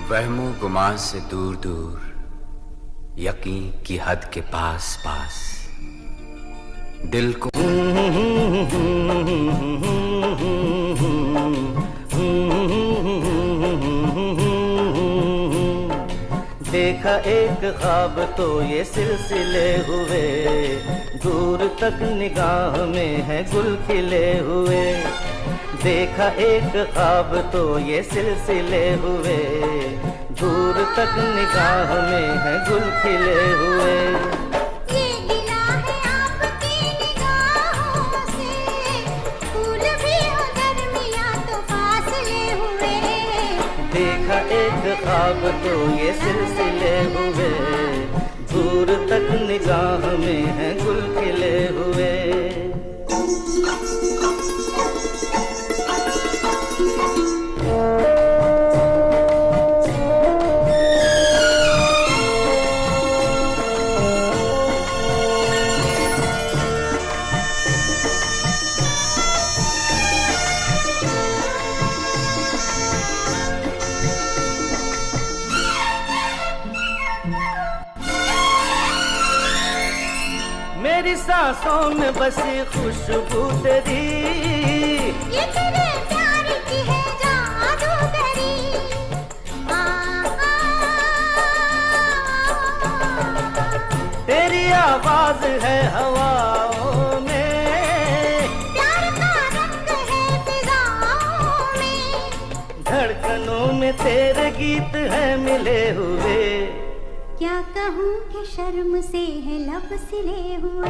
वहमो गुमान से दूर दूर, यकीन की हद के पास पास दिल को देखा एक ख्वाब तो ये सिलसिले हुए, दूर तक निगाह में है गुल खिले हुए। देखा एक ख्वाब तो ये सिलसिले हुए, दूर तक निगाह में है गुल खिले हुए। ये गिला है आपकी निगाहों से, फूल भी हो दरमियां तो फासले हुए। देखा एक ख्वाब तो ये सिलसिले हुए, दूर तक निगाह में है गुल खिले हुए। मेरी सांसों में बसी खुशबू तेरी, ये तेरे प्यार की है जादूगरी। आ, आ, तेरी आवाज है हवाओं में, प्यार का रंग है फिजाओं में। धड़कनों में तेरे गीत है मिले हुए। क्या कहूँ कि शर्म से है लब सिले हुए।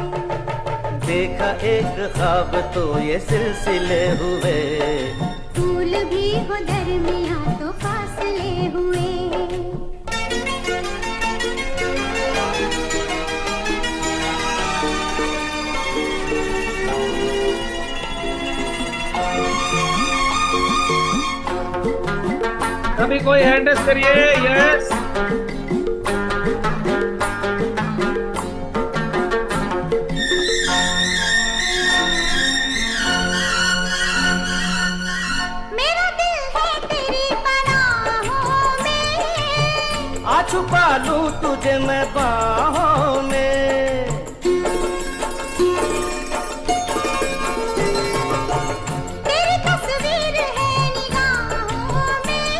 देखा एक ख्वाब तो ये सिलसिले हुए, फूल भी हो दरमियां तो फासले हुए। सभी कोई हैंड रेस करिए। यस, मेरा दिल है तेरी पनाहों में, आ छुपा लूं तुझे मैं बाहों में। तेरी तस्वीर है निगाहों में।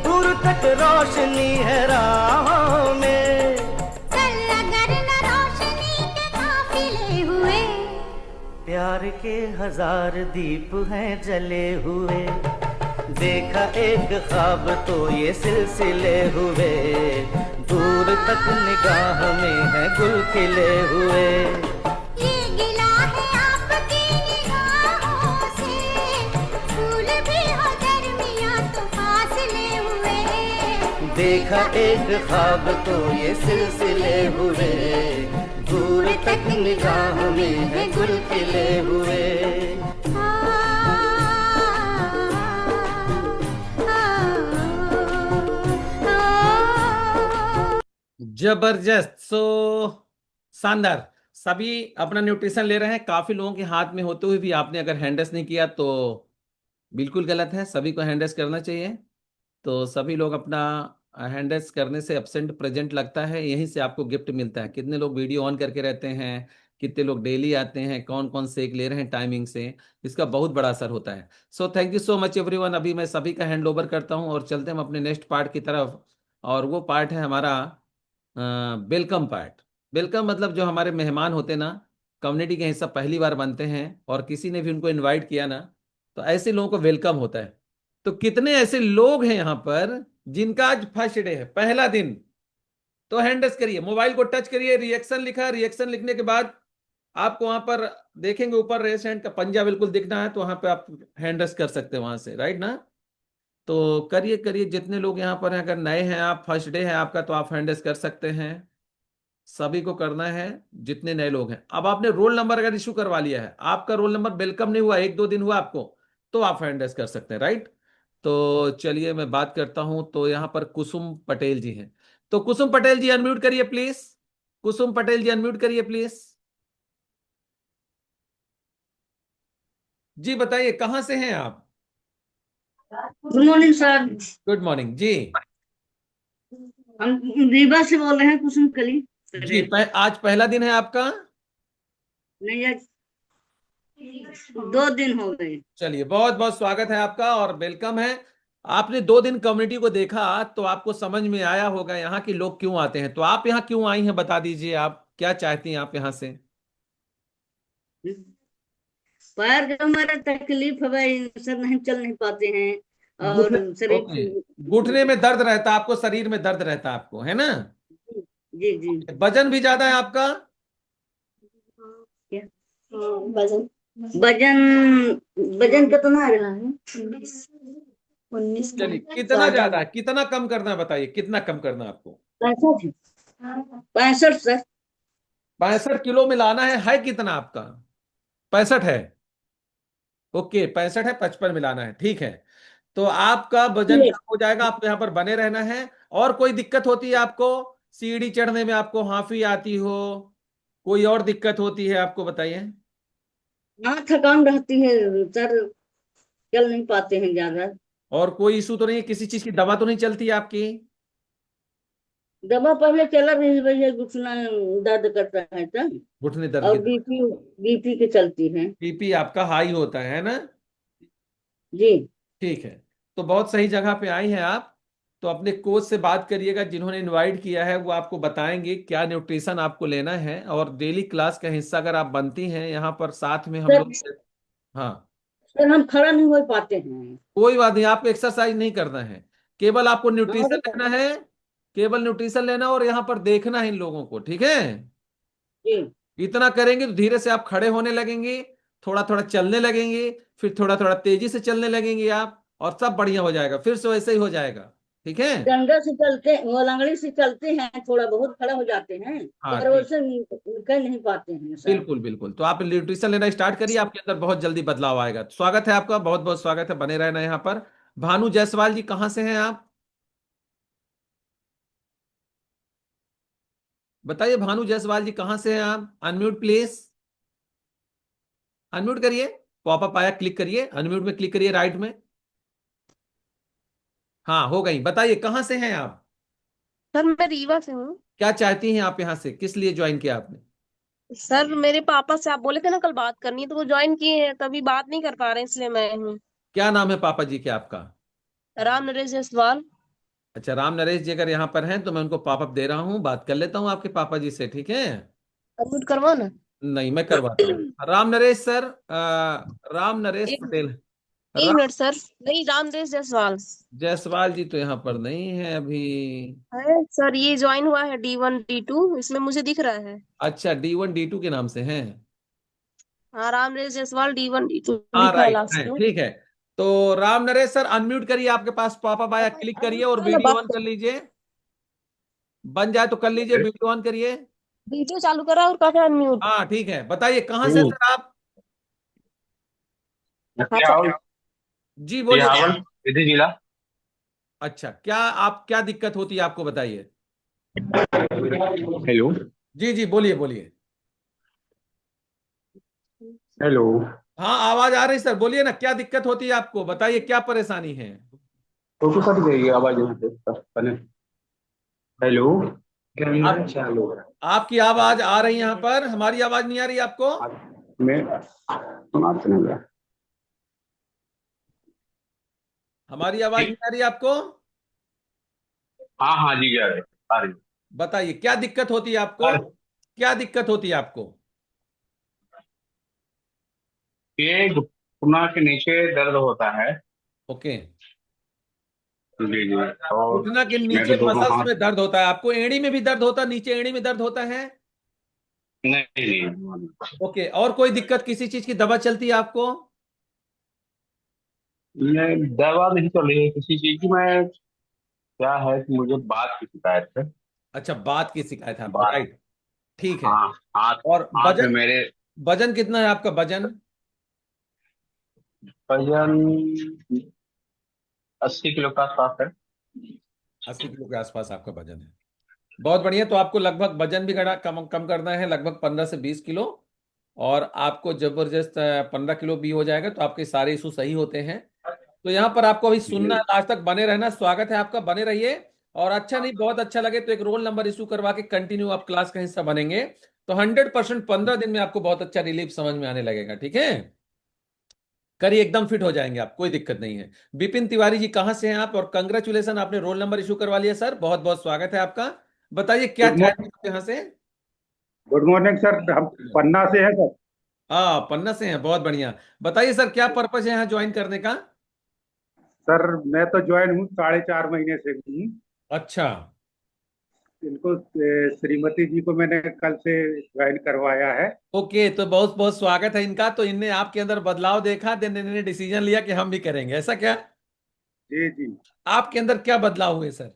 दूर तक रोशनी है राहों में। चल अगर न रोशनी के काफिले हुए। प्यार के हजार दीप हैं जले हुए। देखा एक ख्वाब तो ये सिलसिले हुए, दूर तक निगाह में है गुल खिले हुए। ये गिला है आपकी निगाहों से, फूल भी हो दरमियां तो फासले हुए। देखा एक ख्वाब तो ये सिलसिले हुए, दूर तक निगाह में है गुल खिले हुए। जबरदस्त। शानदार। सभी अपना न्यूट्रिशन ले रहे हैं। काफी लोगों के हाथ में होते हुए भी आपने अगर हैंड रेस नहीं किया तो बिल्कुल गलत है। सभी को हैंड रेस करना चाहिए। तो सभी लोग अपना हैंड रेस करने से एब्सेंट प्रेजेंट लगता है, यहीं से आपको गिफ्ट मिलता है। कितने लोग वीडियो ऑन करके रहते हैं, कितने लोग डेली आते हैं, कौन कौन सेक ले रहे हैं टाइमिंग से, इसका बहुत बड़ा असर होता है। So thank you so much everyone. अभी मैं सभी का हैंड ओवर करता हूं और चलते हैं हम अपने नेक्स्ट पार्ट की तरफ। और वो पार्ट है हमारा वेलकम पार्ट। वेलकम मतलब जो हमारे मेहमान होते ना, कम्युनिटी के हिस्सा पहली बार बनते हैं और किसी ने भी उनको इनवाइट किया ना, तो ऐसे लोगों को वेलकम होता है। तो कितने ऐसे लोग हैं यहाँ पर जिनका आज फर्स्ट डे है, पहला दिन? तो हैंड रेस करिए, मोबाइल को टच करिए, रिएक्शन लिखा, रिएक्शन लिखने के बाद आपको वहां पर देखेंगे ऊपर रेस हैंड का पंजा बिल्कुल दिखना है, तो वहां पे आप हैंड रेस कर सकते हैं वहां से, राइट ना? तो करिए करिए, जितने लोग यहाँ पर हैं, अगर नए हैं आप, फर्स्ट डे है आपका, तो आप हैंड रेस कर सकते हैं। सभी को करना है जितने नए लोग हैं। अब आपने रोल नंबर अगर इशू करवा लिया है, आपका रोल नंबर वेलकम नहीं हुआ, एक दो दिन हुआ आपको, तो आप हैंड रेस कर सकते हैं, राइट? तो चलिए मैं बात करता हूं। तो यहां पर कुसुम पटेल जी हैं। तो कुसुम पटेल जी अनम्यूट करिए प्लीज। कुसुम पटेल जी अनम्यूट करिए प्लीज। जी बताइए कहां से हैं आप? Good morning sir. Good morning जी। हम रीवा से बोल रहे हैं, कुसुम कली जी पटेल। आज पहला दिन है आपका। नहीं, आज 2 दिन हो गए। चलिए बहुत बहुत स्वागत है आपका और वेलकम है। आपने 2 दिन कम्युनिटी को देखा तो आपको समझ में आया होगा यहाँ के लोग क्यों आते हैं। तो आप यहाँ क्यों आई हैं, बता दीजिए, आप क्या चाहती हैं आप यहाँ से। पैर जो हमारा तकलीफ है भाई, सर नहीं चल नहीं पाते हैं और घुटने ओके, घुटने शरीर। में दर्द रहता है आपको, शरीर में दर्द रहता है आपको, है ना। जी जी। वजन भी ज्यादा है आपका। क्या? वजन वजन वजन कितना आ रहा है? 19। चलिए कितना ज्यादा है, कितना कम करना है बताइए, कितना कम करना है आपको। 65। 65 सर। 65 किलो में लाना है कितना आपका। 65 है। ओके 65 है, 55 मिलाना है, ठीक है। तो आपका वजन कम हो जाएगा, आपको यहाँ पर बने रहना है। और कोई दिक्कत होती है आपको, सीढ़ी चढ़ने में आपको हांफी आती हो, कोई और दिक्कत होती है आपको, बताइए। हाँ, थकान रहती है सर, चल नहीं पाते हैं ज्यादा। और कोई इशू तो नहीं है, किसी चीज की दवा तो नहीं चलती है आपकी। दवा पहले चला रही है भैया, घुटना दर्द करता है सर। घुटने दर्द की और दवा। बीपी की चलती है। बीपी आपका हाई होता है ना। जी। ठीक है। तो बहुत सही जगह पे आई हैं आप। तो अपने कोच से बात करिएगा, जिन्होंने इनवाइट किया है वो आपको बताएंगे क्या न्यूट्रिशन आपको लेना है, और डेली क्लास का हिस्सा अगर आप बनती हैं यहाँ पर साथ में हम सर लोग। हाँ। सर हम खड़ा नहीं हो पाते हैं। कोई बात नहीं, आपको एक्सरसाइज नहीं करना है, केवल आपको न्यूट्रिशन और लेना है। केवल न्यूट्रिशन लेना और यहाँ पर देखना है इन लोगों को, ठीक है। जी। इतना करेंगे तो धीरे से आप खड़े होने लगेंगे, थोड़ा थोड़ा चलने लगेंगे, फिर थोड़ा थोड़ा तेजी से चलने लगेंगे आप, और सब बढ़िया हो जाएगा, फिर से वैसे ही हो जाएगा। ठीक है। डंडा से चलते, वो लंगड़ी से चलते हैं, थोड़ा बहुत खड़ा हो जाते हैं। हाँ पर ठीक। वैसे निकल नहीं पाते हैं सर। बिल्कुल बिल्कुल, तो आप न्यूट्रिशन लेना स्टार्ट करिए, आपके अंदर बहुत जल्दी बदलाव आएगा। तो स्वागत है आपका, बहुत बहुत स्वागत है, बने रहना यहाँ पर। भानु जायसवाल जी कहाँ से हैं आप, बताइए। भानु जायसवाल जी कहाँ से हैं आप, अनम्यूट प्लीज, अनम्यूट करिए। पॉपअप आया, क्लिक करिए, अनम्यूट में क्लिक करिए राइट में। हाँ हो गई, बताइए कहाँ से हैं आप, सर मैं रीवा से हूँ। क्या चाहती हैं आप यहाँ से, किस लिए ज्वाइन किया आपने। सर मेरे पापा से आप बोले थे ना कल बात करनी है, तो वो ज्वाइन किए हैं, तभी बात नहीं कर पा रहे हैं, इसलिए मैं हूँ। क्या नाम है पापा जी के आपका। राम नरेश जायसवाल। अच्छा राम नरेश जी अगर यहाँ पर हैं तो मैं उनको पॉपअप दे रहा हूँ, बात कर लेता हूँ आपके पापा जी से, ठीक है। अनम्यूट करवाओ ना। नहीं मैं करवाता हूँ, राम नरेश सर, राम नरेश एक पटेल। एक राम मिनट सर। नहीं, राम नरेश जायसवाल जायसवाल जी तो यहाँ पर नहीं है अभी। है सर, ये ज्वाइन हुआ है D1 D2, इसमें मुझे दिख रहा है। अच्छा D1 D2 के नाम से हैं। हाँ, राम नरेश जायसवाल D1 D2 हाँ लिखा है राइट लास्ट है, में। ठीक है। तो राम नरेश सर अनम्यूट करिए, आपके पास पॉपअप आया, क्लिक करिए और ना वीडियो बात ऑन कर कर। लीजिए। बन जाए तो कर लीजिए, वीडियो ऑन करिए। वीडियो चालू करा और कहा अनम्यूट। हाँ ठीक है, बताइए कहाँ से सर आप। हाँ सर। जी बोलिए। विधि जिला। अच्छा क्या आप, क्या दिक्कत होती है आपको, बताइए। हेलो। जी जी बोलिए बोलिए। हेलो। हाँ आवाज आ रही सर, बोलिए ना, क्या दिक्कत होती है आपको, बताइए क्या परेशानी है। तो कट गई आवाज यहाँ पे कने। हेलो। कैमरा आप, चालू है। आपकी आवाज आ रही है यहाँ पर, हमारी आवाज नहीं आ रही आपको। मैं सुनाते नहीं रहा। हमारी आवाज नहीं आ रही आपको। हाँ हाँ जी, आ रही बताइए क्या दिक्कत होती है आपको, है। क्या दिक्कत होती है आपको। ये घुटना के नीचे दर्द होता है। ओके। जी जी। और घुटना के मेरे नीचे दोनों मसल्स हाथ। में दर्द होता है आपको, एड़ी में भी दर्द होता है, नीचे एड़ी में दर्द होता है। नहीं नहीं। ओके, और कोई दिक्कत, किसी चीज की दवा चलती है आपको। मैं दवा नहीं चल रही है किसी चीज की। मैं क्या है कि मुझे बात की शिकायत है। अच्छा बात की शिकायत है आपको, बात। राइट। ठीक है। हाँ। हाथ। और हाथ में वजन, मेरे वजन कितना है आपका, वजन। वजन 80 किलो का आसपास है। 80 किलो के आसपास आपका वजन है, बहुत बढ़िया। तो आपको लगभग वजन भी घटा कम कम करना है, लगभग 15 से 20 किलो। और आपको जबरदस्त 15 किलो भी हो जाएगा तो आपके सारे इशू सही होते हैं। तो यहाँ पर आपको अभी सुनना है, लास्ट तक बने रहना, स्वागत है आपका, बने रहिए। और अच्छा नहीं, बहुत अच्छा लगे तो एक रोल नंबर इशू करवा के कंटिन्यू आप क्लास का हिस्सा बनेंगे, तो 100% 15 दिन में आपको बहुत अच्छा रिलीफ समझ में आने लगेगा। ठीक है, करिए, एकदम फिट हो जाएंगे आप, कोई दिक्कत नहीं है। विपिन तिवारी जी, कहाँ से हैं आप? और कंग्रेचुलेसन, आपने रोल नंबर इशू करवा लिया सर, बहुत बहुत स्वागत है आपका। बताइए क्या गुड चाहते मॉर्निंग। हैं आप यहाँ से? गुड मॉर्निंग सर, हम पन्ना से हैं सर। हाँ, पन्ना से हैं, बहुत बढ़िया। बताइए सर, क्या पर्पज है यहाँ ज्वाइन करने का? सर मैं तो ज्वाइन हूँ 4.5 महीने से हूँ। अच्छा। इनको श्रीमती जी को मैंने कल से ज्वाइन करवाया है। ओके, तो बहुत बहुत स्वागत है इनका। तो इनने आपके अंदर बदलाव देखा, देन इन्होंने डिसीजन लिया कि हम भी करेंगे, ऐसा क्या? जी जी। आपके अंदर क्या बदलाव हुए सर?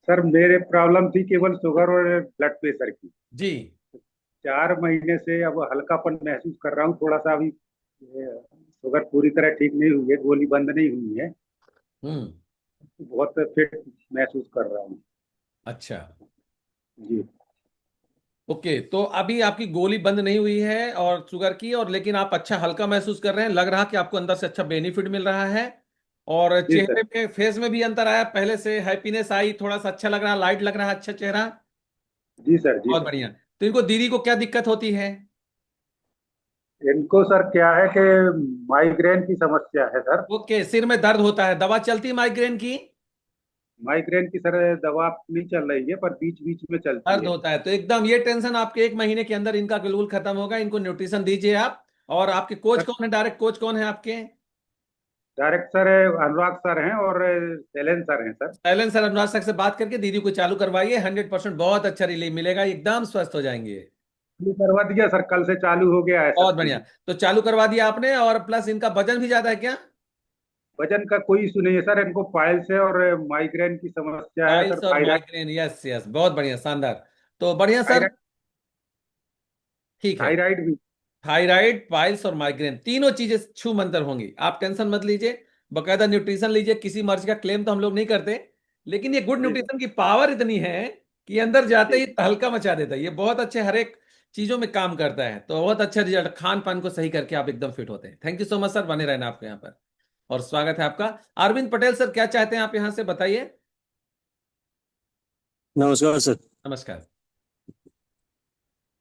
सर मेरे प्रॉब्लम थी केवल शुगर और ब्लड प्रेशर की। जी। 4 महीने से अब हल्कापन महसूस कर रहा हूँ थोड़ा सा। अभी शुगर पूरी तरह ठीक नहीं हुई है, गोली बंद नहीं हुई है। हम्म। बहुत फिट महसूस कर रहा हूँ। अच्छा। जी ओके, तो अभी आपकी गोली बंद नहीं हुई है और शुगर की, और लेकिन आप अच्छा हल्का महसूस कर रहे हैं, लग रहा कि आपको अंदर से अच्छा बेनिफिट मिल रहा है। और जी सर। चेहरे पे, फेस में भी अंतर आया, पहले से हैप्पीनेस आई, थोड़ा सा अच्छा लग रहा है, लाइट लग रहा है, अच्छा चेहरा। जी सर। जी बहुत सर। बढ़िया। तो इनको दीदी को क्या दिक्कत होती है? इनको सर क्या है कि माइग्रेन की समस्या है सर। ओके, सिर में दर्द होता है, दवा चलती है माइग्रेन की? माइग्रेन की सर दवा नहीं चल रही है, पर बीच बीच में चलती दर्द है। होता है, तो एकदम ये टेंशन आपके 1 महीने के अंदर इनका बिल्कुल खत्म होगा। इनको न्यूट्रिशन दीजिए आप। और आपके कोच सर कौन है, डायरेक्ट कोच कौन है आपके? डायरेक्ट सर अनुराग सर हैं और शैलेंद्र सर हैं सर। शैलेंद्र सर, अनुराग सर से बात करके दीदी को चालू करवाइए, 100% बहुत अच्छा रिलीफ मिलेगा, एकदम स्वस्थ हो जाएंगे। चालू करवा दिया सर, कल से चालू हो गया है सब बहुत बढ़िया। चीज। तो चालू करवा दिया आपने, और प्लस इनका वजन भी ज्यादा है क्या? वजन का कोई इशू नहीं है सर, इनको पाइल्स है और माइग्रेन की समस्या है सर। पाइल्स और थायराइड माइग्रेन, यस यस, बहुत बढ़िया, शानदार। तो बढ़िया सर। थायराइड ठीक है। थायराइड भी। थायराइड, पाइल्स और माइग्रेन, तीनों चीजें छू मंतर होंगी, आप टेंशन मत लीजिए। बकायदा न्यूट्रिशन लीजिए, किसी मर्ज का क्लेम तो हम लोग नहीं करते, लेकिन ये गुड जी न्यूट्रिशन की पावर इतनी है कि अंदर जाते जी। ही तहलका मचा देता है। ये बहुत अच्छे हर एक चीजों में काम करता है, तो बहुत अच्छा रिजल्ट, खान पान को सही करके आप एकदम फिट होते हैं। Thank you so much sir, बने रहना आपको यहाँ पर। और स्वागत है आपका। अरविंद पटेल सर, क्या चाहते हैं आप यहाँ से, बताइए। नमस्कार सर। नमस्कार।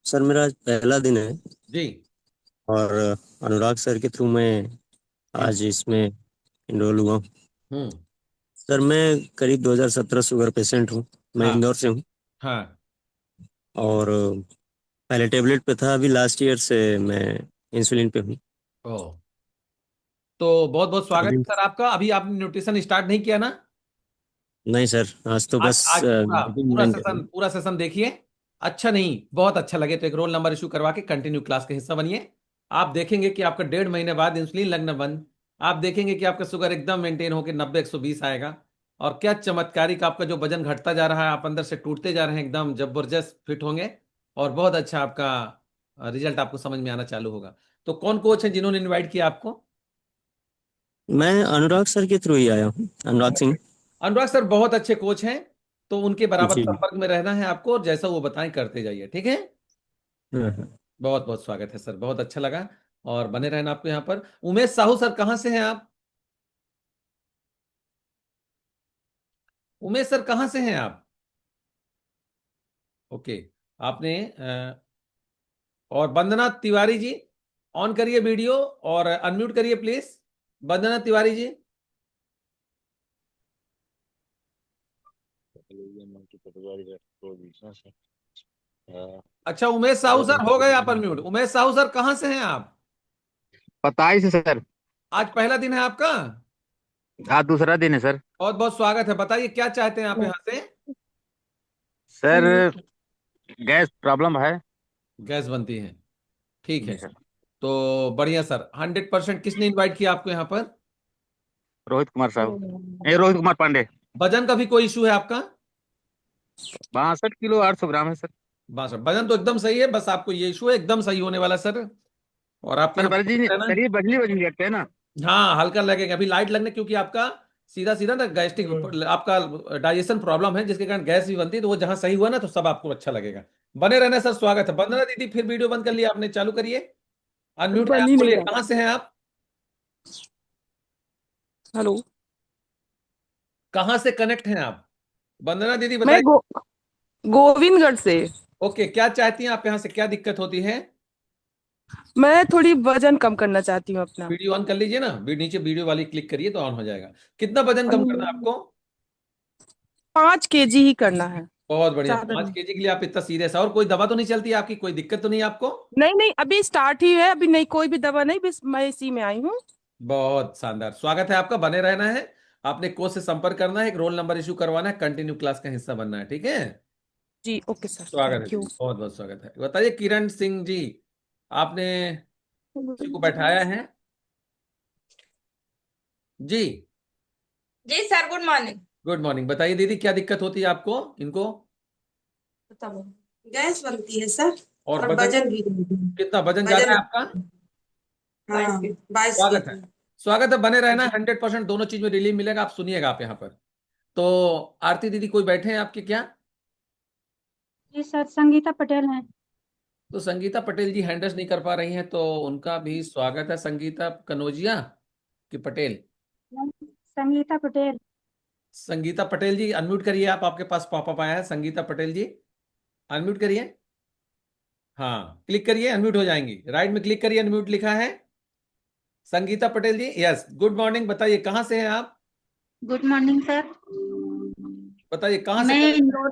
सर मेरा आज पहला दिन है, जी। और अनुराग सर के थ्रू मैं हम्म। आज इसमें इनरोल हुआ हूँ। हम्म। सर मैं करीब 2017 शुगर पेशेंट हूँ। मैं हाँ। इंदौर से हूँ, हाँ। और पहले टेबलेट पे था, अभी लास्ट ईयर से मैं इंसुलिन पे हूँ। ओ, तो बहुत बहुत स्वागत अभी है सर आपका। अभी आपने न्यूट्रिशन स्टार्ट नहीं किया ना? नहीं सर, आज तो आज बस आज पूरा मीटिंग पूरा ज्वाइन सेशन, करेंगे। पूरा सेशन देखिए। अच्छा नहीं, बहुत अच्छा लगे तो एक रोल नंबर इशू करवा के कंटिन्यू क्लास के हिस्सा बनिए। आप देखेंगे कि आपका 1.5 महीने बाद इंसुलिन लगना बंद, आप देखेंगे कि आपका शुगर एकदम मेंटेन होकर 90-120 आएगा। और क्या चमत्कारिक, आपका जो वजन घटता जा रहा है, आप अंदर से टूटते जा रहे हैं, एकदम जबरदस्त फिट होंगे। और बहुत अच्छा आपका रिजल्ट आपको समझ में आना चालू होगा। तो कौन कोच है जिन्होंने इनवाइट किया आपको? मैं अनुराग सर के थ्रू ही आया हूँ, अनुराग सिंह अनुराग सर बहुत अच्छे कोच हैं, तो उनके बराबर जी। संपर्क में रहना है आपको, और जैसा वो बताएं करते जाइए, ठीक है। हाँ, हाँ। बहुत बहुत स्वागत है सर, बहुत अच्छा लगा। और बने रहना आपको यहाँ पर। उमेश साहू सर, कहाँ से हैं आप? उमेश सर, कहाँ से हैं आप? ओके। आपने और वंदना तिवारी जी, ऑन करिए वीडियो और अनम्यूट करिए प्लीज, वंदना तिवारी जी। अच्छा, उमेश साहू सर हो गए आप अनम्यूट। उमेश साहू सर, कहाँ से हैं आप? 27 है सर। आज पहला दिन है आपका? आज दूसरा दिन है सर। बहुत बहुत स्वागत है। बताइए क्या चाहते हैं आप यहाँ से? सर गैस प्रॉब्लम है। गैस बनती है, ठीक है। जी सर। तो बढ़िया सर, 100%। किसने इनवाइट किया आपको यहाँ पर? रोहित कुमार साहब, ये रोहित कुमार पांडे। वजन का भी कोई इशू है आपका? 62 किलो 800 ग्राम है सर। बस वजन तो एकदम सही है, बस आपको ये इशू है, एकदम सही होने वाला सर। और आपके सर यहाँ बजनी है ना? सर, ये बजनी बजनी लगते हैं ना। हाँ, हल्का लगेगा, अभी लाइट लगने, क्योंकि आपका सीधा सीधा ना गैस्ट्रिक, आपका डाइजेशन प्रॉब्लम है, जिसके कारण गैस भी बनती है, तो वो जहां सही हुआ ना, तो सब आपको अच्छा लगेगा। बने रहना सर, स्वागत है। वंदना दीदी, फिर वीडियो बंद कर लिया आपने, चालू करिए। अनम्यूट है आप, बनी नहीं बोलिए रहा। कहाँ से हैं आप? हेलो। कहाँ से कनेक्ट हैं आप? वंदना दीदी मैं बताइए। गोविंदगढ़ से। ओके, क्या चाहती हैं आप? यहाँ से क्या दिक्कत होती है? मैं थोड़ी वजन कम करना चाहती हूँ अपना। वीडियो ऑन कर लीजिए ना, नीचे वीडियो वाली क्लिक करिए तो ऑन हो जाएगा। कितना वजन कम करना है आपको? 5 kg ही करना है। बहुत बढ़िया, ज्यादा 5 केजी के लिए आप इतना सीरियस है? और कोई दवा तो नहीं चलती है आपकी? कोई दिक्कत तो नहीं है आपको? नहीं नहीं, अभी स्टार्ट ही है, अभी नहीं कोई भी दवा नहीं, बस मैं इसी में आई हूँ। बहुत शानदार, स्वागत है आपका, बने रहना है। आपने कोच से संपर्क करना है, एक रोल नंबर इशू करवाना है, कंटिन्यू क्लास का हिस्सा बनना है, ठीक है? जी ओके सर, स्वागत है थैंक जी, यू। बहुत बहुत स्वागत है। बताइए किरण सिंह जी, आपने किसी को बैठाया है? जी जी sir, good morning. Good morning. बताइए दीदी, क्या दिक्कत होती है आपको इनको? बताओ। गैस बनती है सर, और और वजन? वजन भी बनती है। कितना वजन ज्यादा है वजन, आपका? हाँ, 22 स्वागत है, केजी स्वागत है, बने रहना। 100% दोनों चीज में रिलीफ मिलेगा, आप सुनिएगा आप यहाँ पर। तो आरती दीदी कोई बैठे हैं आपके क्या? जी सर, संगीता पटेल हैं। तो संगीता पटेल जी हैंडल्स नहीं कर पा रही हैं, तो उनका भी स्वागत है। संगीता कनौजिया कि पटेल? संगीता पटेल। संगीता पटेल जी अनम्यूट करिए आप, आपके पास पॉपअप आया है। संगीता पटेल जी अनम्यूट करिए। हाँ, क्लिक करिए, अनम्यूट हो जाएंगी। राइट में क्लिक करिए, अनम्यूट लिखा है। संगीता पटेल जी, यस, गुड मॉर्निंग। बताइए कहाँ से हैं आप? Good morning sir. बताइए कहाँ से मैं इंदौर,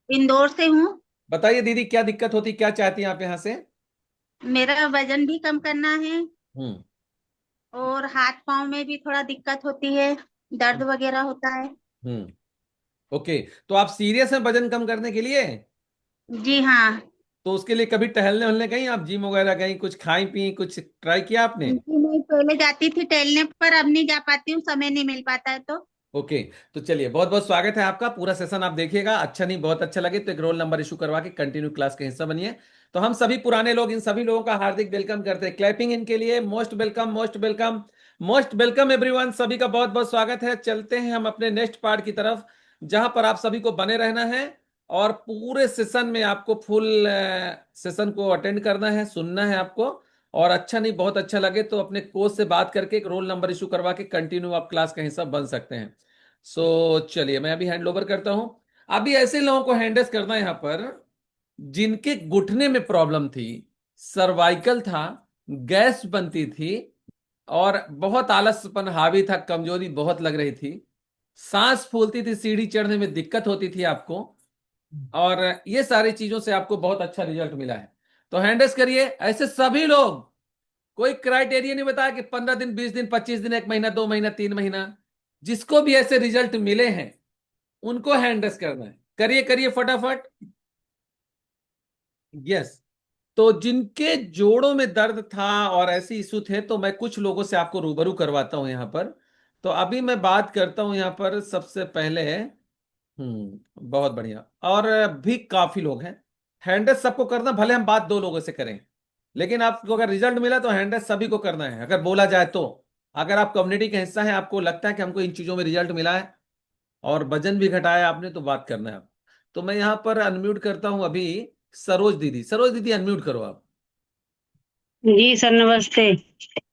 इंदौर से हूँ। बताइए दीदी, क्या दिक्कत होती, क्या चाहती हैं आप यहाँ से? मेरा वजन भी कम करना है हम्म और हाथ पांव में भी थोड़ा दिक्कत होती है, दर्द वगैरह होता है। हम्म ओके, तो आप सीरियस हैं वजन कम करने के लिए? जी हाँ। तो उसके लिए कभी टहलने वहलने गई आप? जिम वगैरह गई? कुछ खाई पी, कुछ ट्राई किया आपने? जी, मैं पहले जाती थी टहलने, पर अब नहीं जा पाती हूँ, समय नहीं मिल पाता है तो। ओके, तो चलिए, बहुत बहुत स्वागत है आपका। पूरा सेशन आप देखिएगा, अच्छा नहीं बहुत अच्छा लगे तो एक रोल नंबर इशू करवा के कंटिन्यू क्लास के हिस्सा बनिए। तो हम सभी पुराने लोग इन सभी लोगों का हार्दिक वेलकम करते हैं। क्लैपिंग इनके लिए। Most welcome, most welcome, most welcome everyone. सभी का बहुत बहुत स्वागत है। चलते हैं हम अपने नेक्स्ट पार्ट की तरफ, जहां पर आप सभी को बने रहना है और पूरे सेशन में आपको फुल सेशन को अटेंड करना है, सुनना है आपको। और अच्छा नहीं बहुत अच्छा लगे तो अपने कोच से बात करके एक रोल नंबर इशू करवा के कंटिन्यू आप क्लास का हिस्सा बन सकते हैं। चलिए, मैं अभी हैंड ओवर करता हूं। अभी ऐसे लोगों को हैंडल्स करना है यहाँ पर जिनके घुटने में प्रॉब्लम थी, सर्वाइकल था, गैस बनती थी, और बहुत आलसपन हावी था, कमजोरी बहुत लग रही थी, सांस फूलती थी, सीढ़ी चढ़ने में दिक्कत होती थी आपको, और ये सारी चीजों से आपको बहुत अच्छा रिजल्ट मिला है। तो हैंडल्स करिए ऐसे सभी लोग। कोई क्राइटेरिया नहीं बताया कि 15 दिन, 20 दिन, 25 दिन, 1 महीना, 2 महीना, 3 महीना। जिसको भी ऐसे रिजल्ट मिले हैं उनको हैंडल्स करना है। करिए करिए फटाफट। यस, तो जिनके जोड़ों में दर्द था और ऐसे इशू थे, तो मैं कुछ लोगों से आपको रूबरू करवाता हूं यहां पर। तो अभी मैं बात करता हूं यहां पर सबसे पहले। बहुत बढ़िया, और भी काफी लोग हैं। हैंडल्स सबको करना, भले हम बात 2 लोगों से करें, लेकिन आपको अगर रिजल्ट मिला तो हैंडल्स सभी को करना है, अगर बोला जाए तो। अगर आप कम्युनिटी का हिस्सा है, आपको लगता है कि हमको इन चीजों में रिजल्ट मिला है और वजन भी घटाया आपने, तो बात करना है आप। तो मैं यहां पर अनम्यूट करता हूं अभी सरोज दीदी। सरोज दीदी अनम्यूट करो आप। जी सर, नमस्ते।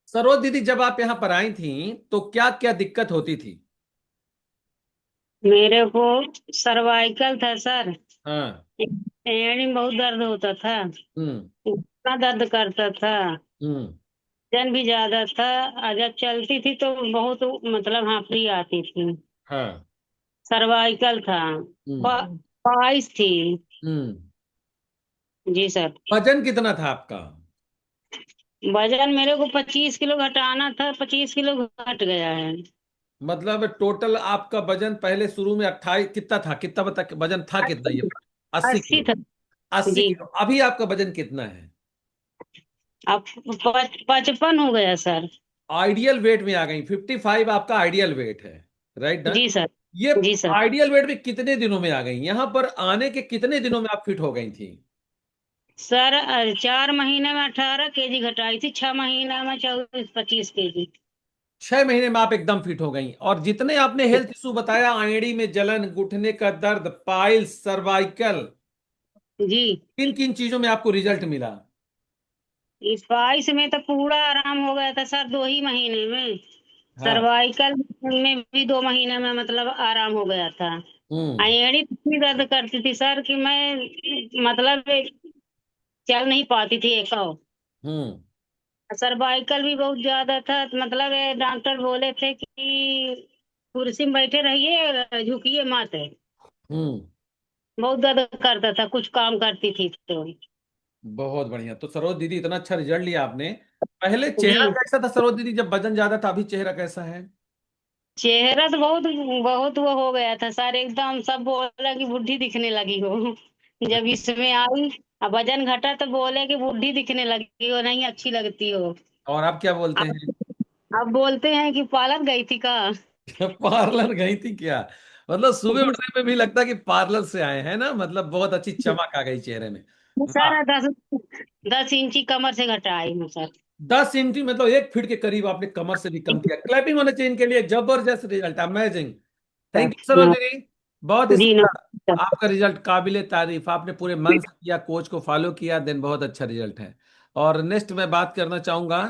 सरोज दीदी, जब आप यहाँ पर आई थी तो क्या क्या दिक्कत होती थी? मेरे को सर्वाइकल था सर। हाँ। एड़ी में बहुत दर्द होता था, हम्म इतना दर्द करता था, हम्म वजन भी ज्यादा था। जब चलती थी तो बहुत मतलब हांफी आती थी। हाँ। सर्वाइकल था। हम्म 22 थी। हम्म जी सर। वजन कितना था आपका? वजन मेरे को 25 किलो घटाना था, 25 किलो घट गया है। मतलब टोटल आपका वजन पहले शुरू में 28 कितना था? कितना बता, वजन था कितना ये? 80 80 किलो था। 80 जी। किलो अभी आपका वजन कितना है? अब 55 हो गया सर। आइडियल वेट में आ गई। 55 आपका आइडियल वेट है, राइट ना? जी सर। ये जी सर। आइडियल वेट में कितने दिनों में आ गई? यहां पर आने के कितने दिनों में आप फिट हो गई थी? सर 4 महीने में 18 kg घटाई थी, 6 महीने में 24-25 kg। 6 महीने में आप एकदम फिट हो गई। और जितने आपने हेल्थ इशू बताया, आंगड़ी में जलन, घुटने का दर्द, पाइल्स, सर्वाइकल, जी। किन किन चीजों में आपको रिजल्ट मिला? इस 22 में तो पूरा आराम हो गया था सर, 2 ही महीने में। हाँ। सर्वाइकल में भी 2 महीने में मतलब आराम हो गया था। एड़ी इतनी दर्द करती थी सर कि मैं मतलब चल नहीं पाती थी एक। हम्म। सर्वाइकल भी बहुत ज्यादा था, तो मतलब डॉक्टर बोले थे कि कुर्सी में बैठे रहिए, झुकिए मत। हम्म। बहुत दर्द करता था, कुछ काम करती थी तो। बहुत बढ़िया। तो सरोज दीदी, इतना अच्छा रिजल्ट लिया आपने। पहले चेहरा जी, कैसा था सरोज दीदी, जब वजन ज्यादा था? अभी चेहरा कैसा है? चेहरा तो बहुत बहुत वो हो गया था सर, एकदम सब बोला कि बुढ़ी दिखने लगी हो। जब इसमें आई, अब वजन घटा तो बोले कि बुढ़ी दिखने लगी हो, नहीं अच्छी लगती हो। और आप क्या बोलते अब हैं? अब बोलते हैं कि पार्लर गई थी का। पार्लर गई थी क्या? मतलब सुबह उठने पे भी लगता है कि पार्लर से आए हैं ना, मतलब बहुत अच्छी चमक आ गई चेहरे में। वाह। सर 10 इंची कमर से घटाई हूँ सर। 10 इंची मतलब 1 फीट के करीब आपने कमर से भी कम किया। क्लैपिंग होने चाहिए इनके लिए। जबरदस्त result, amazing. Thank you Saroj दीदी, बहुत ही जी सुंदर नमस्कार। आपका रिजल्ट, काबिले तारीफ। आपने पूरे मन से किया, कोच को फॉलो किया, देन बहुत अच्छा रिजल्ट है। और नेक्स्ट मैं बात करना चाहूंगा,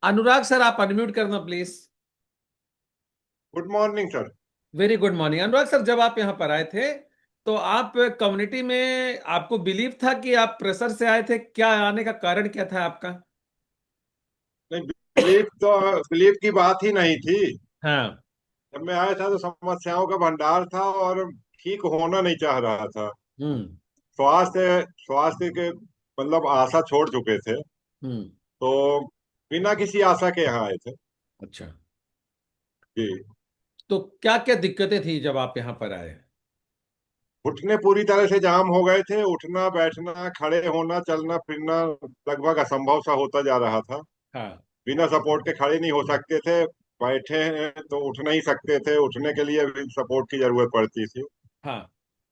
अनुराग सर, आप अनम्यूट करना please. Good morning sir. Very good morning Anurag sir. जब आप यहाँ पर आए थे तो आप कम्युनिटी में, आपको बिलीव था कि आप प्रेशर से आए थे? क्या आने का कारण क्या था आपका? नहीं, बिलीफ की बात ही नहीं थी। हाँ। जब मैं आया था तो समस्याओं का भंडार था और ठीक होना नहीं चाह रहा था। हम्म। स्वास्थ्य स्वास्थ्य के मतलब आशा छोड़ चुके थे। हम्म। तो बिना किसी आशा के यहाँ आए थे। अच्छा। जी। तो क्या क्या दिक्कतें थी जब आप यहाँ पर आए? घुटने पूरी तरह से जाम हो गए थे। उठना बैठना खड़े होना चलना फिरना लगभग असंभव सा होता जा रहा था। हाँ। बिना सपोर्ट के खड़े नहीं हो सकते थे। बैठे हैं तो उठ नहीं सकते थे, उठने के लिए भी सपोर्ट की जरूरत पड़ती थी। हाँ।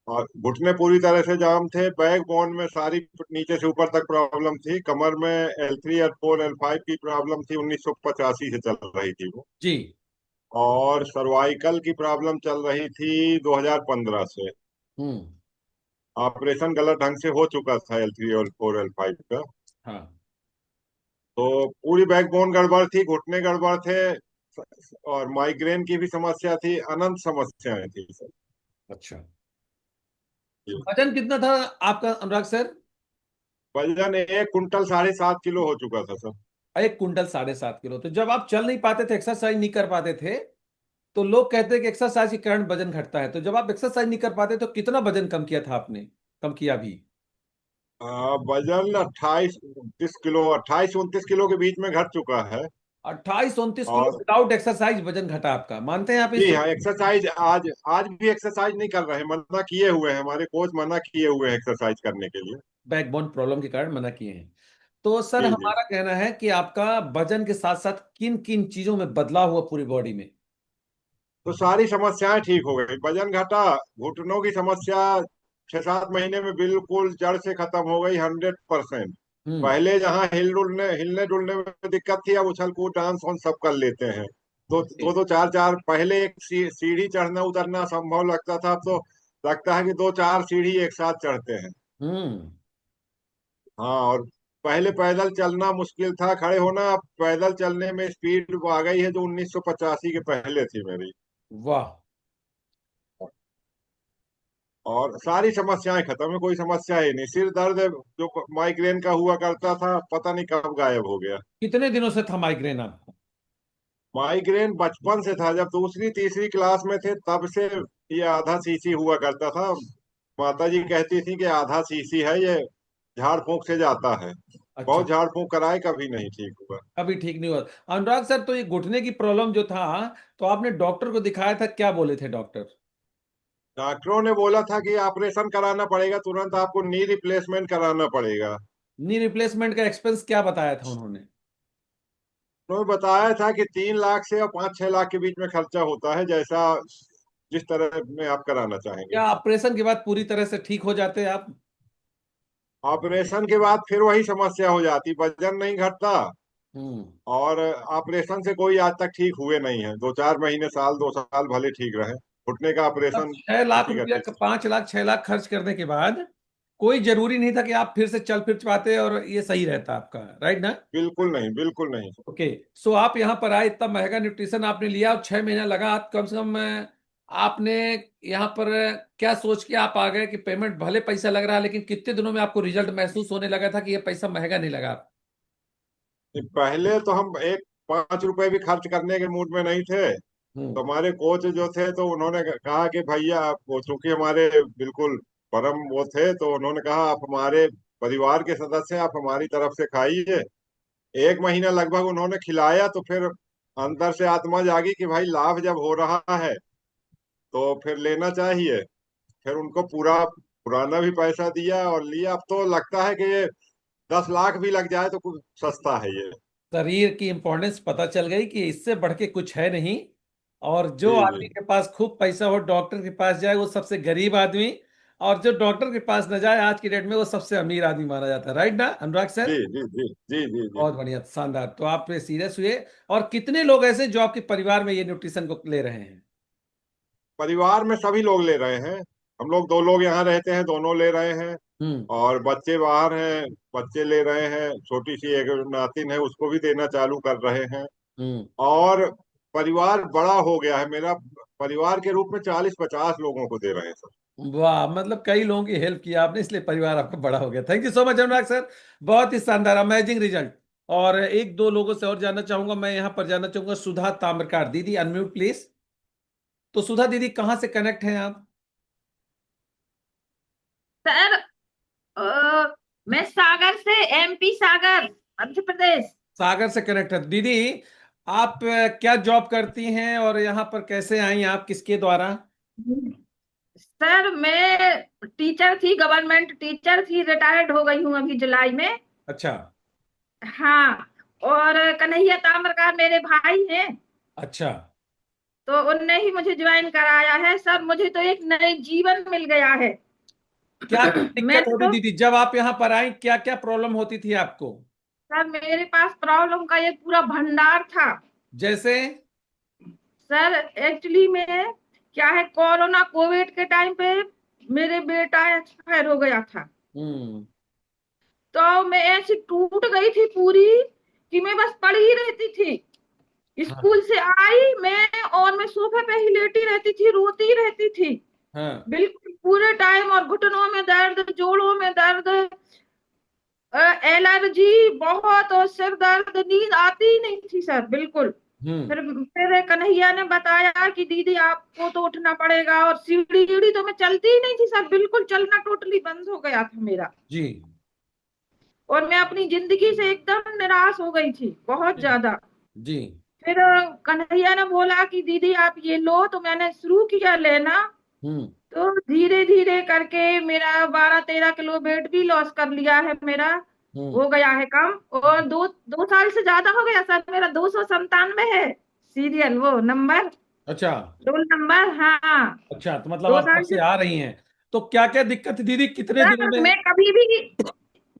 और घुटने पूरी तरह से जाम थे। बैक बोन में सारी नीचे से ऊपर तक प्रॉब्लम थी। कमर में L3 L4 L5 की प्रॉब्लम थी, 1985 से चल रही थी वो। जी। और सर्वाइकल की प्रॉब्लम चल रही थी 2015 से। हम्म। ऑपरेशन गलत ढंग से हो चुका था L3 L4 L5 का। हाँ। तो पूरी बैकबोन गड़बड़ थी, घुटने गड़बड़ थे, और माइग्रेन की भी समस्या थी, अनंत समस्याएं थी सर। अच्छा। जी। वजन कितना था आपका अनुराग सर? वजन 1 कुंटल 7.5 किलो हो चुका था सर। 1 quintal 7.5 kilo. तो जब आप चल नहीं पाते थे, एक्सरसाइज नहीं कर पाते थे, तो लोग कहते हैं कि एक्सरसाइज के कारण वजन घटता है। तो जब आप एक्सरसाइज नहीं कर पाते तो कितना वजन कम किया था आपने? कम किया भी? वजन 28 29 किलो, 28 29 किलो के बीच में घट चुका है। 28 29 किलो और विदाउट एक्सरसाइज वजन घटा आपका, मानते हैं आप इस जी चीज? हाँ, एक्सरसाइज आज आज भी एक्सरसाइज नहीं कर रहे हैं, मना किए हुए हैं, हमारे कोच मना किए हुए हैं एक्सरसाइज करने के लिए। बैकबोन प्रॉब्लम के कारण मना किए हैं। तो सर, जी जी। हमारा कहना है कि आपका वजन के साथ साथ किन किन चीजों में बदलाव हुआ पूरी बॉडी में? तो सारी समस्याएं ठीक हो गई, वजन घटा, घुटनों की समस्या 6 7 महीने में बिल्कुल जड़ से खत्म हो गई, 100%। हम्म। पहले जहाँ हिलने डुलने में दिक्कत थी, अब उछल कूद डांस वांस सब कर लेते हैं। तो दो दो चार चार, पहले एक सीढ़ी चढ़ना उतरना संभव लगता था, अब तो लगता है कि 2 4 सीढ़ी एक साथ चढ़ते हैं। हम्म। हाँ। और पहले पैदल चलना मुश्किल था, खड़े होना, अब पैदल चलने में स्पीड आ गई है जो 1985 के पहले थी मेरी। वाह। और सारी समस्याएं खत्म है, कोई समस्या ही नहीं। सिर दर्द जो माइग्रेन का हुआ करता था, पता नहीं कब गायब हो गया। कितने दिनों से था माइग्रेन आपको? माइग्रेन बचपन से था, जब दूसरी तीसरी क्लास में थे तब से ये आधा सीसी हुआ करता था। माता जी कहती थी कि आधा सीसी है ये, झाड़ फूंक से जाता है। अच्छा। बहुत झाड़ फूंक कराए, कभी नहीं ठीक हुआ। अभी ठीक नहीं हुआ? अनुराग सर, तो ये घुटने की प्रॉब्लम जो था, तो आपने डॉक्टर को दिखाया था, क्या बोले थे डॉक्टर? डॉक्टरों ने बोला था कि ऑपरेशन कराना पड़ेगा, तुरंत आपको नी रिप्लेसमेंट कराना पड़ेगा। नी रिप्लेसमेंट का एक्सपेंस क्या बताया था उन्होंने? उन्होंने बताया था कि 3 लाख से और 5 6 लाख के बीच में खर्चा होता है, जैसा जिस तरह में आप कराना चाहेंगे। क्या ऑपरेशन के बाद पूरी तरह से ठीक हो जाते आप? ऑपरेशन के बाद फिर वही समस्या हो जाती, वजन नहीं घटता। हम्म। और ऑपरेशन से कोई आज तक ठीक हुए नहीं है, 2 4 महीने साल 2 साल भले ठीक रहे। घुटने का तब ऑपरेशन 6 लाख किसी का रुपया, ठीक। 5 लाख 6 लाख खर्च करने के बाद कोई जरूरी नहीं था कि आप फिर से चल फिर पाते और ये सही रहता आपका, राइट ना? बिल्कुल नहीं, बिल्कुल नहीं। ओके। सो आप यहाँ पर आए, इतना महंगा न्यूट्रिशन आपने लिया और 6 महीना लगा कम से कम। आपने यहाँ पर क्या सोच के आप आ गए कि पेमेंट भले पैसा लग रहा है, लेकिन कितने दिनों में आपको रिजल्ट महसूस होने लगा था कि ये पैसा महंगा नहीं लगा? पहले तो हम एक 5 रुपए भी खर्च करने के मूड में नहीं थे। तो हमारे कोच जो थे तो उन्होंने कहा कि भैया आप, वो चूंकि हमारे बिल्कुल परम वो थे, तो उन्होंने कहा आप हमारे परिवार के सदस्य हैं, आप हमारी तरफ से खाइए। 1 महीना लगभग उन्होंने खिलाया, तो फिर अंदर से आत्मा जागी कि भाई लाभ जब हो रहा है तो फिर लेना चाहिए। फिर उनको पूरा पुराना भी पैसा दिया और लिया। अब तो लगता है कि ये 10 लाख भी लग जाए तो कुछ सस्ता है ये। शरीर की इंपॉर्टेंस पता चल गई कि इससे बढ़ के कुछ है नहीं। और जो जी आदमी जी के पास खूब पैसा हो, डॉक्टर के पास जाए, वो सबसे गरीब आदमी। और जो डॉक्टर के पास न जाए आज की डेट में, वो सबसे अमीर आदमी माना जाता है, राइट ना अनुराग जी सर? जी जी जी जी जी। बहुत बढ़िया, शानदार। तो आप सीरियस हुए। और कितने लोग ऐसे जो आपके परिवार में ये न्यूट्रिशन को ले रहे हैं? परिवार में सभी लोग ले रहे हैं। हम लोग 2 लोग यहाँ रहते हैं, दोनों ले रहे हैं। हम्म। और बच्चे बाहर हैं, बच्चे ले रहे हैं। छोटी सी एक नातिन है, उसको भी देना चालू कर रहे हैं। हम्म। और परिवार बड़ा हो गया है मेरा। परिवार के रूप में 40-50 लोगों को दे रहे हैं सर। वाह, मतलब कई लोगों की हेल्प किया आपने, इसलिए परिवार आपका बड़ा हो गया। Thank you so much Anurag sir. बहुत ही शानदार, अमेजिंग रिजल्ट। और एक दो लोगों से और जानना चाहूंगा। मैं यहाँ पर जानना चाहूंगा सुधा ताम्रकार दीदी, अनम्यूट प्लीज। तो सुधा दीदी, कहाँ से कनेक्ट हैं आप? सर, मैं सागर से, एमपी सागर, मध्य प्रदेश। सागर से कनेक्ट है दीदी। आप क्या जॉब करती हैं और यहाँ पर कैसे आई आप, किसके द्वारा? सर, मैं टीचर थी, गवर्नमेंट टीचर थी, रिटायर्ड हो गई हूँ अभी जुलाई में। अच्छा। हाँ। और कन्हैया ताम्रकार मेरे भाई हैं, अच्छा। तो उनने ही मुझे ज्वाइन कराया है सर। मुझे तो एक नई जीवन मिल गया है। क्या दिक्कत मैंने होती तो थी जब आप यहाँ पर आई, क्या क्या प्रॉब्लम होती थी आपको? सर, मेरे पास प्रॉब्लम का एक पूरा भंडार था। जैसे? सर, एक्चुअली में क्या है, कोरोना कोविड के टाइम पे मेरे बेटा एक्सपायर हो गया था। हम्म। तो मैं ऐसी टूट गई थी पूरी कि मैं बस पड़ी ही रहती थी। हाँ। स्कूल से आई मैं, और मैं सोफे पे ही लेटी रहती थी, रोती रहती थी हाँ। बिल्कुल पूरे टाइम। और घुटनों में दर्द, जोड़ों में दर्द, एलर्जी बहुत, और सिर दर्द, नींद आती ही नहीं थी सर बिल्कुल। हम्म। फिर कन्हैया ने बताया कि दीदी आपको तो उठना पड़ेगा। और सीढ़ी सीढ़ी तो मैं चलती ही नहीं थी सर, बिल्कुल चलना टोटली बंद हो गया था मेरा। जी। और मैं अपनी जिंदगी से एकदम निराश हो गई थी, बहुत जी। ज्यादा। जी। फिर कन्हैया ने बोला कि दीदी आप ये लो, तो मैंने शुरू किया लेना। हम्म। तो धीरे धीरे करके मेरा 12-13 किलो वेट भी लॉस कर लिया है मेरा, हम्म। हो गया है कम। और दो दो साल से ज्यादा हो गया सर, मेरा 297 है सीरियल, वो नंबर, अच्छा। Roll number. हाँ। अच्छा, तो मतलब दो आप कब साल से से आ रही हैं? तो क्या क्या दिक्कत थी दीदी, कितने दिनों सर, में?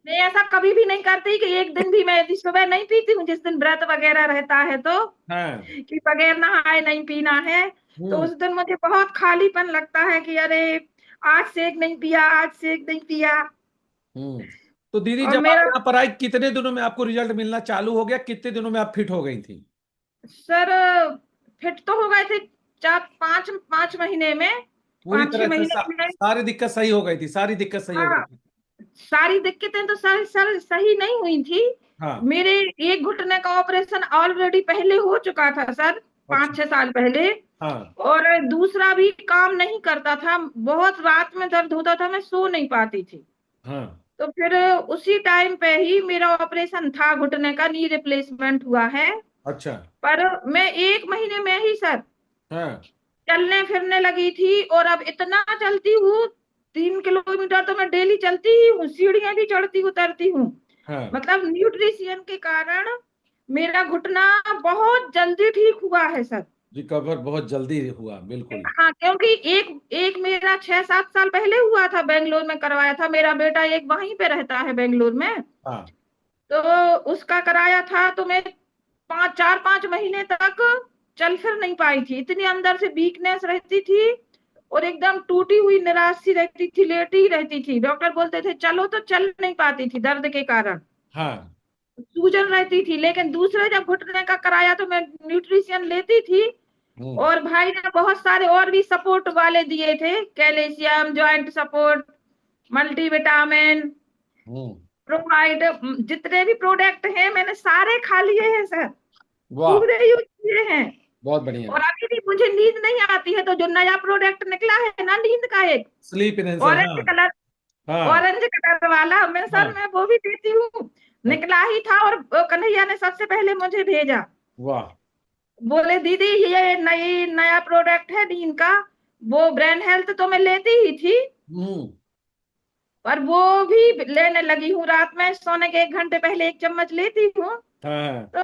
मैं ऐसा कभी भी नहीं करती कि एक दिन भी मैं यदि सुबह नहीं पीती हूँ, जिस दिन व्रत वगैरह रहता है तो, हाँ। कि बगैर नहाए नहीं पीना है। तो हम्म। उस दिन मुझे बहुत खालीपन लगता है कि अरे आज सेक नहीं पिया, आज सेक नहीं पिया। हम्म। तो दीदी, और जब आप मेरा यहाँ पर आई, कितने दिनों में आपको रिजल्ट मिलना चालू हो गया? कितने दिनों में आप फिट हो गई थी? सर, फिट तो हो गए थे 4-5 महीने में, पूरी 5-6 तरह से महीने में। सारी दिक्कत सही हो गई थी, सारी दिक्कत सही हो गई हाँ, थी? सारी दिक्कतें तो सर सही नहीं हुई थी। हाँ। मेरे एक घुटने का ऑपरेशन ऑलरेडी पहले हो चुका था सर, अच्छा। 5-6 साल पहले। हाँ। और दूसरा भी काम नहीं करता था, बहुत रात में दर्द होता था, मैं सो नहीं पाती थी। हाँ। तो फिर उसी टाइम पे ही मेरा ऑपरेशन था, घुटने का नी रिप्लेसमेंट हुआ है। अच्छा। पर मैं 1 महीने में ही सर हाँ। चलने फिरने लगी थी। और अब इतना चलती हूँ, 3 किलोमीटर तो मैं डेली चलती ही हूँ, सीढ़ियां भी चढ़ती उतरती हूँ। हाँ। मतलब न्यूट्रिशन के कारण मेरा घुटना बहुत जल्दी ठीक हुआ है सर। रिकवर बहुत जल्दी हुआ, बिल्कुल। हाँ, क्योंकि एक एक मेरा 6-7 साल पहले हुआ था, बेंगलोर में करवाया था। मेरा बेटा एक वहीं पे रहता है बेंगलोर में, हाँ। तो उसका कराया था। तो मैं 4-5 महीने तक चल फिर नहीं पाई थी, इतनी अंदर से वीकनेस रहती थी। और एकदम टूटी हुई निराश सी रहती थी, लेटी ही रहती थी। डॉक्टर बोलते थे चलो, तो चल नहीं पाती थी दर्द के कारण, हाँ। सूजन रहती थी। लेकिन दूसरे जब घुटने का कराया तो मैं न्यूट्रिशन लेती थी, और भाई ने बहुत सारे और भी सपोर्ट वाले दिए थे, calcium, joint support, multivitamin, provide, जितने भी प्रोडक्ट हैं मैंने सारे खा लिए हैं सर, वाह, पूरे यूज किए हैं। बहुत बढ़िया। और अभी भी मुझे नींद नहीं आती है, तो जो नया प्रोडक्ट निकला है ना नींद का, एक स्लीप इनहेंसर, ऑरेंज हाँ कलर, हाँ ऑरेंज कलर वाला, मैं सर हाँ। मैं वो भी देती हूँ। निकला ही था और कन्हैया ने सबसे पहले मुझे भेजा, वाह, बोले दीदी ये नया प्रोडक्ट है नींद का। वो ब्रेन हेल्थ तो मैं लेती ही थी, पर वो भी लेने लगी हूँ। रात में सोने के 1 घंटे पहले 1 चम्मच लेती हूँ, हाँ तो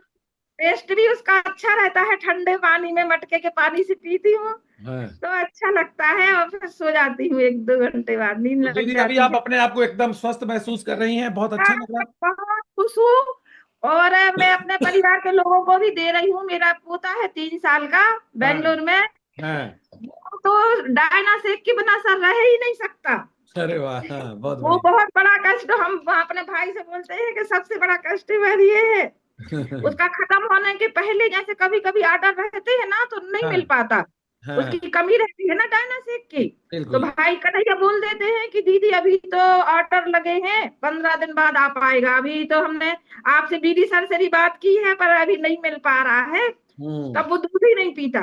टेस्ट भी उसका अच्छा रहता है। ठंडे पानी में मटके के पानी से पीती हूँ, हाँ। तो अच्छा लगता है, और फिर सो जाती हूँ 1-2 घंटे बाद, नींद तो लग दीदी अभी जाती आप है। अपने आप को एकदम स्वस्थ महसूस कर रही हैं, बहुत अच्छा लग रहा है। बहुत खुश हूँ, और मैं अपने परिवार के लोगों को भी दे रही हूँ। मेरा पोता है 3 साल का, बेंगलोर में, हाँ, वो तो डायनासेक के बिना सर रह ही नहीं सकता। अरे वाह, हाँ बहुत वो बढ़िया। बहुत बड़ा कष्ट, हम अपने भाई से बोलते हैं कि सबसे बड़ा कष्ट वह ये है। उसका खत्म होने के पहले जैसे कभी कभी ऑर्डर रहते हैं ना, तो नहीं मिल हाँ पाता, हाँ, उसकी कमी रहती है ना डायनासेक की। तो बिल्कुल। भाई कन्हैया बोल देते हैं कि दीदी अभी तो ऑर्डर लगे हैं, 15 दिन बाद आ पाएगा। अभी तो हमने आपसे बीडी सर से भी बात की है, पर अभी नहीं मिल पा रहा है। तब वो दूध ही नहीं पीता,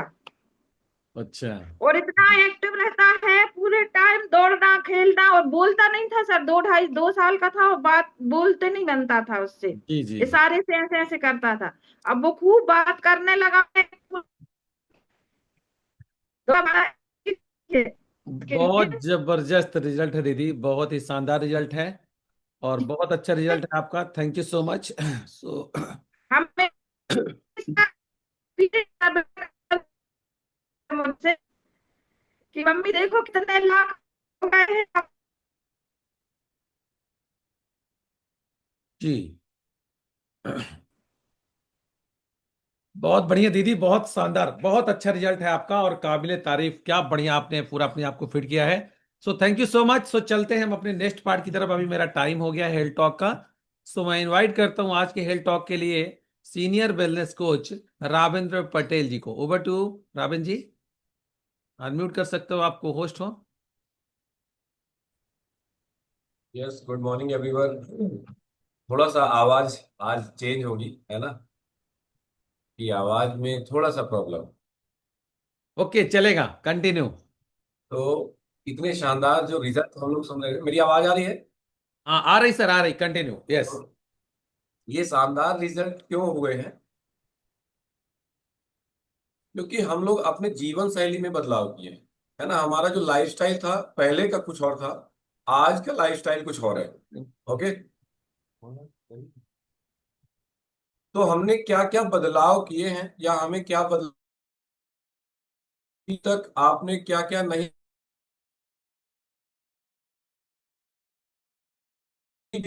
अच्छा, और इतना एक्टिव रहता है पूरे टाइम, दौड़ना खेलना, और बोलता नहीं था सर, 2 साल का था, और बात बोलते नहीं बनता था उससे, जी जी। इशारे से ऐसे ऐसे करता था। अब वो खूब बात करने लगा है, तो हमारा के लिए बहुत जबरदस्त रिजल्ट है दीदी, बहुत ही शानदार रिजल्ट है, और बहुत अच्छा रिजल्ट है आपका। Thank you so much. So हमें मुझसे कि मम्मी देखो कितने लाख हो गए हैं। जी, बहुत बढ़िया दीदी, बहुत शानदार, बहुत अच्छा रिजल्ट है आपका और काबिले तारीफ। क्या बढ़िया आपने पूरा अपने आप को फिट किया है। So thank you so much. So चलते हैं हम अपने नेक्स्ट पार्ट की तरफ, अभी मेरा टाइम हो गया है हेल्थ टॉक का। सो मैं इनवाइट करता हूं आज के हेल्थ टॉक के लिए senior wellness coach Ravendra Patel ji को। Over to Ravendra ji, unmute कर सकते हो, आपको होस्ट हो। Yes, good morning everyone. थोड़ा सा आवाज आज चेंज होगी, है ना, कि आवाज में थोड़ा सा प्रॉब्लम। ओके, चलेगा, कंटिन्यू। तो इतने शानदार जो रिजल्ट हम लोग सुन रहे हैं, मेरी आवाज आ रही है? हाँ आ रही सर, आ रही, कंटिन्यू, यस। ये शानदार रिजल्ट क्यों हुए हैं? क्योंकि हम लोग अपने जीवन शैली में बदलाव किए हैं, है ना। हमारा जो लाइफस्टाइल था पहले का कुछ और था, आज का लाइफस्टाइल कुछ और है। ओके, तो हमने क्या क्या बदलाव किए हैं, या हमें क्या बदलाव, अभी तक आपने क्या क्या नहीं